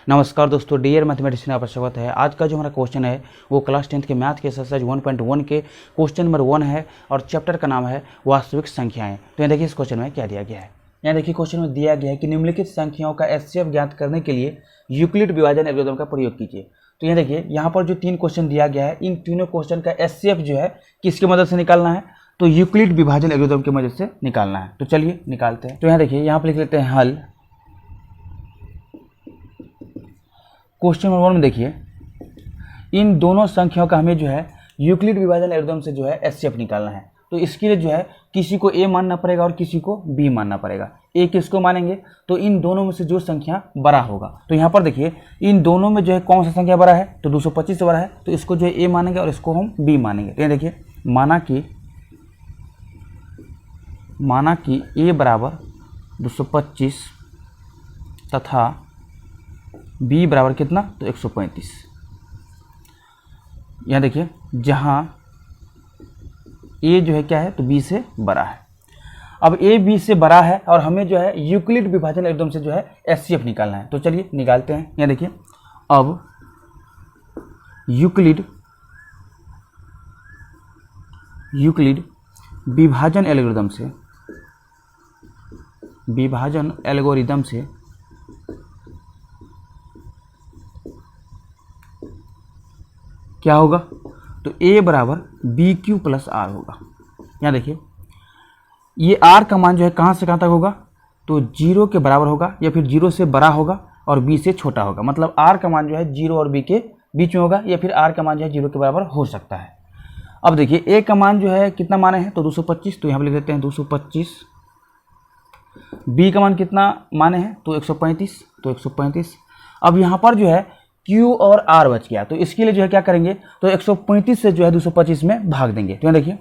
नमस्कार दोस्तों, dear mathematics में आपका स्वागत है। आज का जो हमारा क्वेश्चन है वो क्लास 10th के मैथ के एक्सरसाइज 1.1 के क्वेश्चन नंबर 1 है और चैप्टर का नाम है वास्तविक संख्याएं। तो यहाँ देखिए इस क्वेश्चन में क्या दिया गया है। यहाँ देखिए क्वेश्चन में दिया गया है कि निम्नलिखित संख्याओं का एचसीएफ ज्ञात करने के लिए यूक्लिड विभाजन एल्गोरिथम का प्रयोग कीजिए। तो यहाँ देखिए यहाँ पर जो 3 क्वेश्चन दिया गया है, इन तीनों क्वेश्चन का एचसीएफ जो है किसकी मदद से निकालना है, तो यूक्लिड विभाजन एल्गोरिथम की मदद से निकालना है। तो चलिए निकालते हैं। तो यहाँ देखिए यहाँ पर लिख लेते हैं हल। क्वेश्चन नंबर 1 में देखिए इन दोनों संख्याओं का हमें जो है यूक्लिड विभाजन एल्गोरिथम से जो है एचसीएफ निकालना है। तो इसके लिए जो है किसी को ए मानना पड़ेगा और किसी को बी मानना पड़ेगा। ए किसको मानेंगे, तो इन दोनों में से जो संख्या बड़ा होगा। तो यहाँ पर देखिए इन दोनों में जो है कौन सा संख्या बड़ा है, तो 225 से बड़ा है, तो इसको जो है ए मानेंगे और इसको हम बी मानेंगे। तो यहाँ देखिए माना कि ए बराबर 225 तथा बी बराबर कितना, तो 135। यहाँ देखिए जहाँ ए जो है क्या है, तो बी से बड़ा है। अब ए बी से बड़ा है और हमें जो है यूक्लिड विभाजन एल्गोरिथम से जो है एचसीएफ निकालना है। तो चलिए निकालते हैं। यहाँ देखिए अब यूक्लिड विभाजन एल्गोरिथम से क्या होगा, तो a बराबर बी क्यू प्लस आर होगा। यहाँ देखिए ये r का मान जो है कहाँ से कहाँ तक होगा, तो 0 के बराबर होगा या फिर 0 से बड़ा होगा और b से छोटा होगा। मतलब r का मान जो है 0 और b के बीच में होगा या फिर r का मान जो है 0 के बराबर हो सकता है। अब देखिए a का मान जो है कितना माने है, तो 225। तो यहाँ पर लिख देते हैं 225। b का मान कितना माने हैं, तो 135। तो 135। अब यहाँ पर जो है Q और R बच गया, तो इसके लिए जो है क्या करेंगे, तो 135 से जो है 225 में भाग देंगे। तो यहाँ देखिए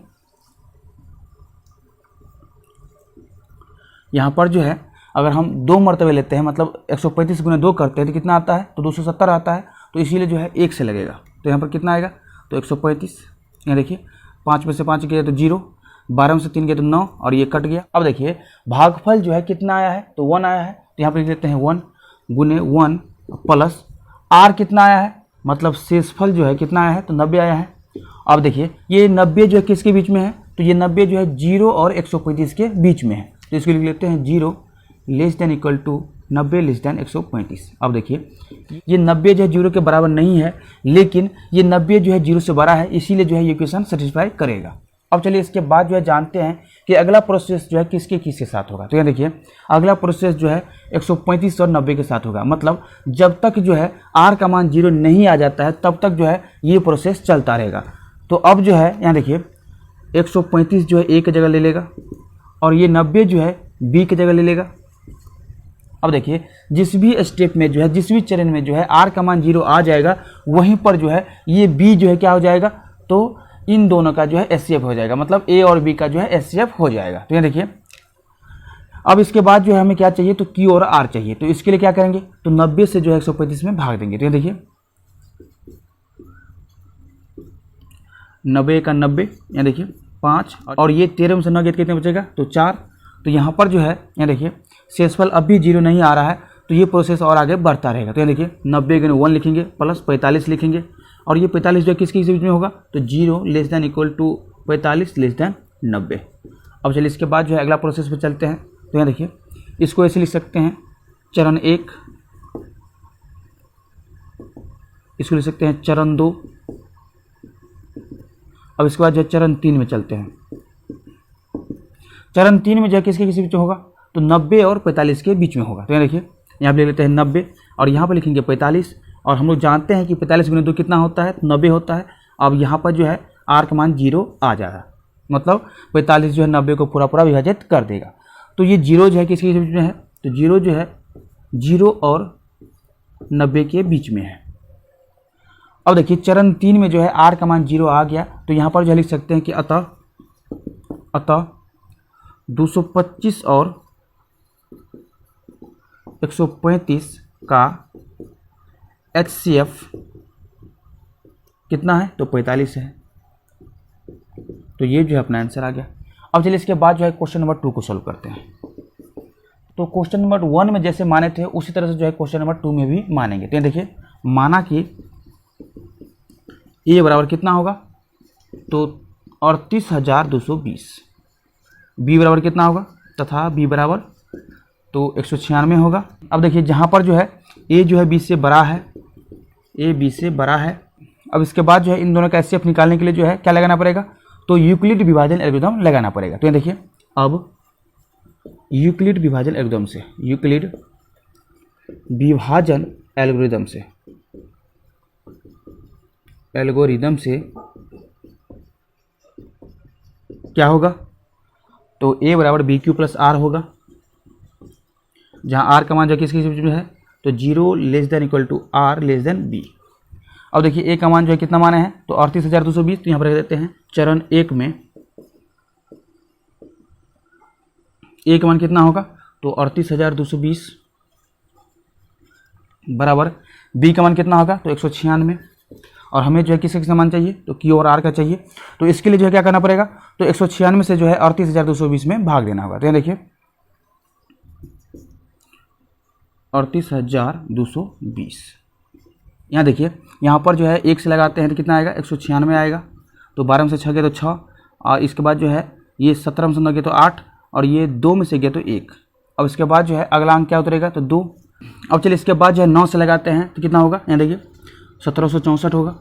यहाँ पर जो है अगर हम 2 मरतबे लेते हैं, मतलब 135 गुना 2 करते हैं तो कितना आता है, तो 270 आता है। तो इसीलिए जो है 1 से लगेगा। तो यहाँ पर कितना आएगा, तो 135। यहाँ देखिए 5 में से 5 गया तो 0, 12 में से 3 गया तो 9 और ये कट गया। अब देखिए भागफल जो है कितना आया है, तो 1 आया है। तो यहाँ पर लिख देते हैं 1 गुने 1 प्लस आर कितना आया है, मतलब शेषफल जो है कितना आया है, तो 90 आया है। अब देखिए ये 90 जो है किसके बीच में है, तो ये 90 जो है 0 और 135 के बीच में है। तो इसको लिख लेते हैं 0 less than equal to 90 less than 135। अब देखिए ये 90 जो है 0 के बराबर नहीं है, लेकिन ये 90 जो है 0 से बड़ा है, इसीलिए जो है ये इक्वेशन सेटिस्फाई करेगा। अब चलिए इसके बाद जो है जानते हैं कि अगला प्रोसेस जो है किसके साथ होगा। तो यहाँ देखिए अगला प्रोसेस जो है 135 और 90 के साथ होगा। मतलब जब तक जो है r का मान 0 नहीं आ जाता है तब तक जो है ये प्रोसेस चलता रहेगा। तो अब जो है यहाँ देखिए 135 जो है a की जगह ले लेगा और ये 90 जो है b की जगह ले लेगा। अब देखिए जिस भी स्टेप में जो है, जिस भी चरण में जो है r का मान 0 आ जाएगा, वहीं पर जो है ये b जो है क्या हो जाएगा, तो इन दोनों का जो है एचसीएफ हो जाएगा। मतलब a और b का जो है एचसीएफ हो जाएगा। तो यहाँ देखिए अब इसके बाद जो है हमें क्या चाहिए, तो q और r चाहिए। तो इसके लिए क्या करेंगे, तो 90 से जो है 135 में भाग देंगे। तो यहाँ देखिए 90 का 90, यहाँ देखिए 5 और ये 13 में से 9 गया कितने बचेगा, तो 4। तो यहाँ पर जो है यहाँ देखिए शेषफल अभी 0 नहीं आ रहा है, तो ये प्रोसेस और आगे बढ़ता रहेगा। तो यहाँ देखिए 90 गुने 1 लिखेंगे प्लस 45 लिखेंगे और ये 45 जो है किसके बीच में होगा, तो 0 less than equal to 45 less than 90। अब चलिए इसके बाद जो है अगला प्रोसेस पे चलते हैं। तो यहाँ देखिए इसको ऐसे लिख सकते हैं चरण 1, इसको लिख सकते हैं चरण 2। अब इसके बाद जो है चरण 3 में चलते हैं। चरण 3 में जो है किसके बीच में होगा, तो 90 और 45 के बीच में होगा। तो यहाँ देखिए यहाँ पर ले लेते हैं 90 और यहाँ पर लिखेंगे 45 और हम लोग जानते हैं कि 45 गुने 2 कितना होता है, 90 होता है। अब यहाँ पर जो है r का मान 0 आ जाएगा, मतलब 45 जो है 90 को पूरा विभाजित कर देगा। तो ये 0 जो है किसके बीच में है, तो 0 जो है 0 और 90 के बीच में है। अब देखिए चरण 3 में जो है r का मान 0 आ गया। तो यहाँ पर जो लिख सकते हैं कि अतः 225 और 135 का एचसीएफ कितना है, तो 45 है। तो ये जो है अपना आंसर आ गया। अब चलिए इसके बाद जो है क्वेश्चन नंबर 2 को सॉल्व करते हैं। तो क्वेश्चन नंबर 1 में जैसे माने थे उसी तरह से जो है क्वेश्चन नंबर 2 में भी मानेंगे। तो देखिए माना कि ए बराबर कितना होगा, तो 38,220, बी बराबर कितना होगा, तथा बी बराबर तो 196 होगा। अब देखिए जहाँ पर जो है ए जो है बी से बड़ा है, ए बी से बड़ा है। अब इसके बाद जो है इन दोनों का एचसीएफ निकालने के लिए जो है क्या लगाना पड़ेगा, तो यूक्लिड विभाजन एल्गोरिथम लगाना पड़ेगा। तो ये देखिए अब यूक्लिड विभाजन एल्गोरिथम से, यूक्लिड विभाजन एल्गोरिथम से क्या होगा, तो a बराबर बी क्यू प्लस आर होगा, जहाँ r का मान जो किसके बीच में है, तो 0 less than equal to r less than b। अब देखिए a का मान जो है कितना माने हैं, तो 38,220। तो यहाँ पर रख देते हैं चरण 1 में a का मान कितना होगा, तो 38,220 बराबर b का मान कितना होगा, तो 196। और हमें जो है किसका किसका मान चाहिए, तो q और r का चाहिए। तो इसके लिए जो है क्या करना पड़ेगा, तो 196 से जो है 38,220 में भाग देना होगा। तो यहाँ देखिए 38,220, यहाँ देखिए यहाँ पर जो है 1 से लगाते हैं तो कितना आएगा, 196 आएगा। तो 12 में से 6 गया तो 6, और इसके बाद जो है ये 17 में से 9 गया तो 8, और ये 2 में से गया तो 1। अब इसके बाद जो है अगला अंक क्या उतरेगा, तो 2। अब चलिए इसके बाद जो है 9 से लगाते हैं तो कितना होगा, यहाँ देखिए 1764 होगा।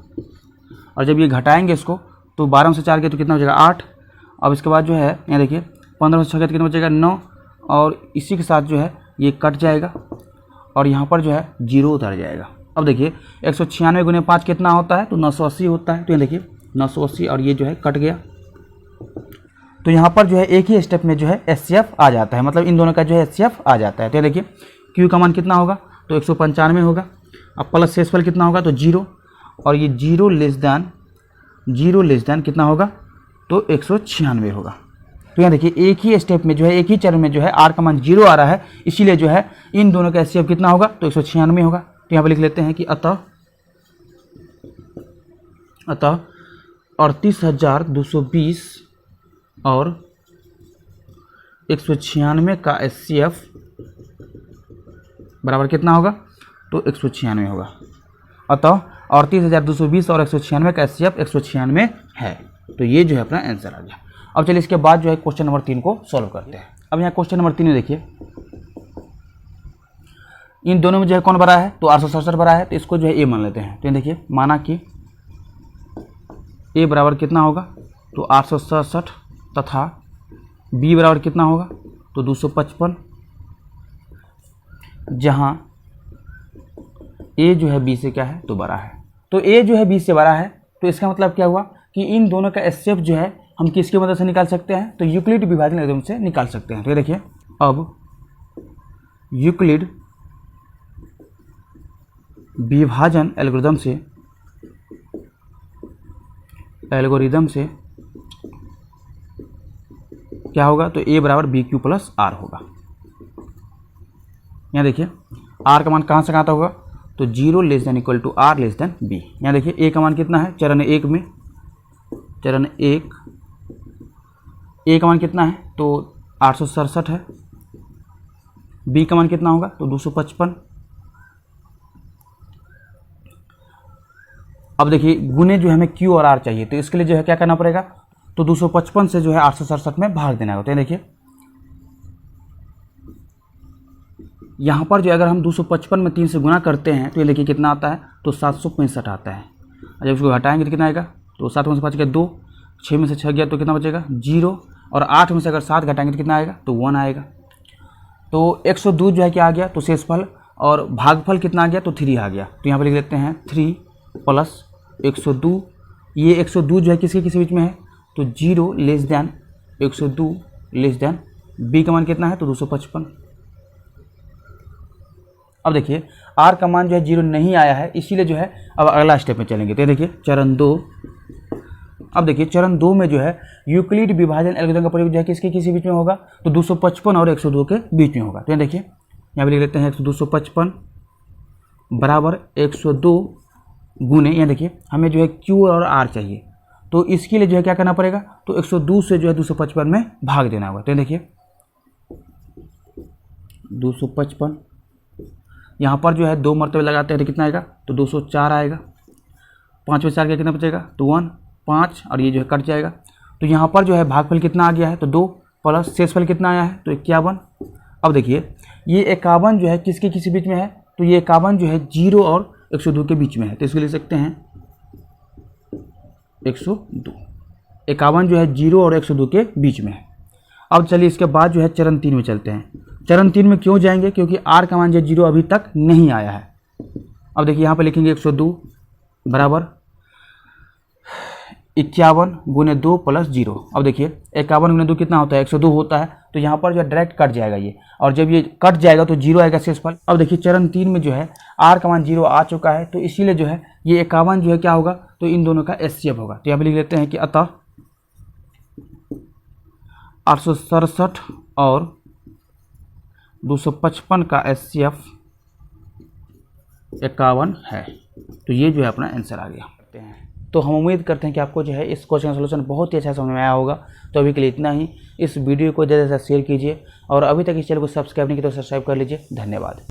और जब ये घटाएंगे इसको तो 12 में से 4 गया तो कितना हो जाएगा, 8। अब इसके बाद जो है यहाँ देखिए 15 में से 6 गया तो कितना बचेगा, 9। और इसी के साथ जो है ये कट जाएगा और यहाँ पर जो है 0 उतर जाएगा। अब देखिए 196 गुने 5 कितना होता है, तो 980 होता है। तो ये देखिए 980 और ये जो है कट गया। तो यहाँ पर जो है एक ही स्टेप में जो है एचसीएफ आ जाता है, मतलब इन दोनों का जो है एचसीएफ आ जाता है। तो ये देखिए क्यू का मान कितना होगा, तो 195 होगा। अब प्लस शेषफल कितना होगा, तो 0, और ये 0 लेस देन कितना होगा, तो 196 होगा। तो यहाँ देखिए एक ही स्टेप में जो है, एक ही चरण में जो है आर का मान 0 आ रहा है, इसीलिए जो है इन दोनों का एचसीएफ कितना होगा, तो 196 होगा। तो यहाँ पर लिख लेते हैं कि अतः 38,220 और 196 का एचसीएफ बराबर कितना होगा, तो 196 होगा। अतः 38,220 और 196 का एचसीएफ 196 है। तो ये जो है अपना आंसर आ गया। अब चलिए इसके बाद जो है क्वेश्चन नंबर 3 को सॉल्व करते हैं। अब यहाँ क्वेश्चन नंबर 3 में देखिए इन दोनों में जो है कौन बड़ा है, तो 867 बड़ा है। तो इसको जो है ए मान लेते हैं। तो देखिए माना कि ए बराबर कितना होगा, तो 867 तथा बी बराबर कितना होगा, तो 255, जहाँ ए जो है बी से क्या है, तो बड़ा है। तो ए जो है बी से बड़ा है, तो इसका मतलब क्या हुआ कि इन दोनों का एचसीएफ जो है हम किसकी मदद से निकाल सकते हैं, तो यूक्लिड विभाजन एल्गोरिथम से निकाल सकते हैं। तो ये देखिए अब यूक्लिड विभाजन एल्गोरिथम से क्या होगा, तो ए बराबर बी क्यू प्लस आर होगा। यहाँ देखिए आर का मान कहाँ से कहाँ तक होगा, तो 0 less than equal to r less than b. यहाँ देखिए ए का मान कितना है, चरण 1 में, चरण 1 ए का मान कितना है, तो 867 है। बी का मान कितना होगा, तो 255। अब देखिए गुने जो हमें क्यू और आर चाहिए, तो इसके लिए जो है क्या करना पड़ेगा, तो 255 से जो है 867 में भाग देना होता है। देखिए यहाँ पर जो अगर हम 255 में 3 से गुना करते हैं तो ये देखिए कितना आता है, तो 765 आता है। और जब इसको घटाएंगे तो कितना आएगा, तो 7 में से 5 गया 2, 6 में से 6 गया तो कितना बचेगा 0, और 8 में से अगर 7 घटाएंगे तो कितना आएगा, तो 1 आएगा। तो 102 जो है क्या आ गया, तो शेषफल, और भागफल कितना आ गया, तो 3 आ गया। तो यहाँ पर लिख लेते हैं 3 प्लस 102। ये 102 जो है किसके किसी बीच में है, तो 0 less than 102 less than b का मान कितना है, तो 255। अब देखिए आर का मान जो है 0 नहीं आया है, इसीलिए जो है अब अगला स्टेप में चलेंगे। तो देखिए चरण 2। अब देखिए चरण 2 में जो है यूक्लिड विभाजन एल्गोरिथम का प्रयोग जो है किसके किसी बीच में होगा, तो 255 और 102 के बीच में होगा। तो देखिए यहाँ पे लिख लेते हैं 255 बराबर 102 गुने, यहाँ देखिए हमें जो है क्यू और आर चाहिए, तो इसके लिए जो है क्या करना पड़ेगा, तो 102 से जो है 255 में भाग देना होगा। तो देखिए 255। यहाँ पर जो है 2 मरतबे लगाते हैं तो कितना आएगा, तो 204 आएगा। 5 में 4 का कितना बचेगा, तो 1, 5 और ये जो है कट जाएगा। तो यहाँ पर जो है भागफल कितना आ गया है, तो 2 प्लस शेषफल कितना आया है, तो 51। अब देखिए ये 51 जो है किसके किसी बीच में है, तो ये 51 जो है 0 और 102 के बीच में है, तो इसको लिख सकते हैं 102। 51 जो है 0 और 102 के बीच में है। अब चलिए इसके बाद जो है चरण 3 में चलते हैं। चरण 3 में क्यों जाएंगे, क्योंकि r का मान जो 0 अभी तक नहीं आया है। अब देखिए यहाँ पे लिखेंगे 102 बराबर 51 गुने 2 प्लस 0। अब देखिए 51 गुने 2 कितना होता है, 102 होता है। तो यहाँ पर जो है डायरेक्ट कट जाएगा ये, और जब ये कट जाएगा तो 0 आएगा शेषफल। अब देखिए चरण 3 में जो है r का मान 0 आ चुका है, तो इसीलिए जो है ये 51 जो है क्या होगा, तो इन दोनों का एचसीएफ होगा। तो यहाँ पे लिख लेते हैं कि अतः 867 और 255 का एचसीएफ 51 है। तो ये जो है अपना आंसर आ गया। तो हम उम्मीद करते हैं कि आपको जो है इस क्वेश्चन का सलूशन बहुत ही अच्छा समझ में आया होगा। तो अभी के लिए इतना ही। इस वीडियो को ज़्यादा से ज़्यादा शेयर कीजिए, और अभी तक इस चैनल को सब्सक्राइब नहीं किया तो सब्सक्राइब कर लीजिए। धन्यवाद।